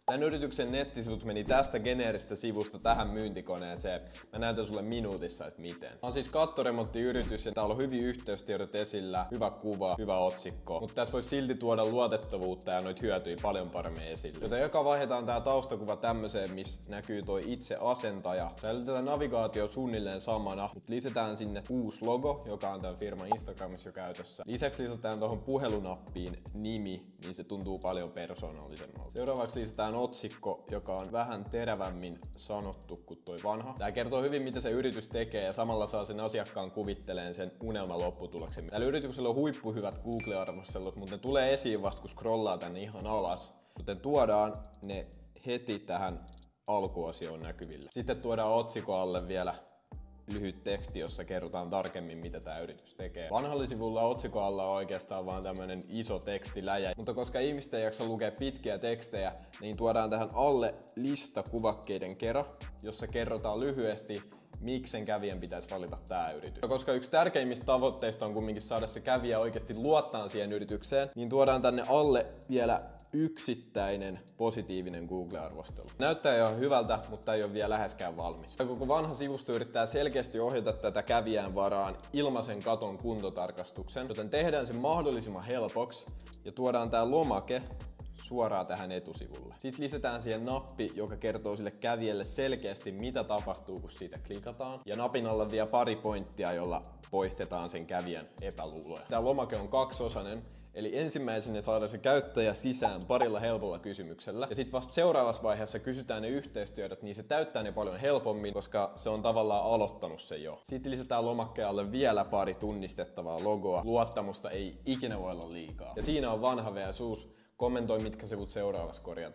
Tän yrityksen nettisivut meni tästä geneeristä sivusta tähän myyntikoneeseen. Mä näytän sulle minuutissa, että miten. On siis kattoremonttiyritys ja täällä on hyviä yhteystiedot esillä, hyvä kuva, hyvä otsikko. Mutta tässä voi silti tuoda luotettavuutta ja noita hyötyjä paljon paremmin esille. Joten joka vaihdetaan tää taustakuva tämmöiseen, missä näkyy toi itse asentaja. Säilytetään navigaatio suunnilleen samana, mutta lisätään sinne uusi logo, joka on tämän firman Instagramissa jo käytössä. Lisäksi lisätään tuohon puhelunappiin nimi, niin se tuntuu paljon persoonallisemmalta. Seuraavaksi lisätään otsikko, joka on vähän terävämmin sanottu kuin toi vanha. Tää kertoo hyvin, mitä se yritys tekee ja samalla saa sen asiakkaan kuvitteleen sen unelman lopputuloksen. Tällä yrityksellä on huippuhyvät Google-arvostelut, mutta ne tulee esiin vasta kun scrollaa tänne ihan alas. Joten tuodaan ne heti tähän alkuosioon näkyville. Sitten tuodaan otsikon alle vielä lyhyt teksti, jossa kerrotaan tarkemmin, mitä tämä yritys tekee. Vanhalla sivulla otsikon alla on oikeastaan vaan tämmönen iso tekstiläjä, mutta koska ihmiset ei jaksa lukea pitkiä tekstejä, niin tuodaan tähän alle lista kuvakkeiden kera, jossa kerrotaan lyhyesti, miksi sen kävijän pitäisi valita tämä yritys. Koska yksi tärkeimmistä tavoitteista on kumminkin saada se kävijä oikeasti luottaa siihen yritykseen, niin tuodaan tänne alle vielä yksittäinen positiivinen Google-arvostelu. Näyttää ihan hyvältä, mutta ei ole vielä läheskään valmis. Koko vanha sivusto yrittää selkeästi ohjata tätä kävijän varaan ilmaisen katon kuntotarkastuksen, joten tehdään se mahdollisimman helpoksi ja tuodaan tää lomake suoraan tähän etusivulle. Sitten lisätään siihen nappi, joka kertoo sille kävijälle selkeästi, mitä tapahtuu, kun siitä klikataan. Ja napin alla vielä pari pointtia, jolla poistetaan sen kävijän epäluuloja. Tämä lomake on kaksiosainen, eli ensimmäisenä saadaan se käyttäjä sisään parilla helpolla kysymyksellä. Ja sitten vasta seuraavassa vaiheessa kysytään ne yhteystiedot, niin se täyttää ne paljon helpommin, koska se on tavallaan aloittanut sen jo. Sitten lisätään lomakkeen alle vielä pari tunnistettavaa logoa. Luottamusta ei ikinä voi olla liikaa. Ja siinä on vanha vs. uusi. Kommentoi, mitkä sivut seuraavaksi korjataan.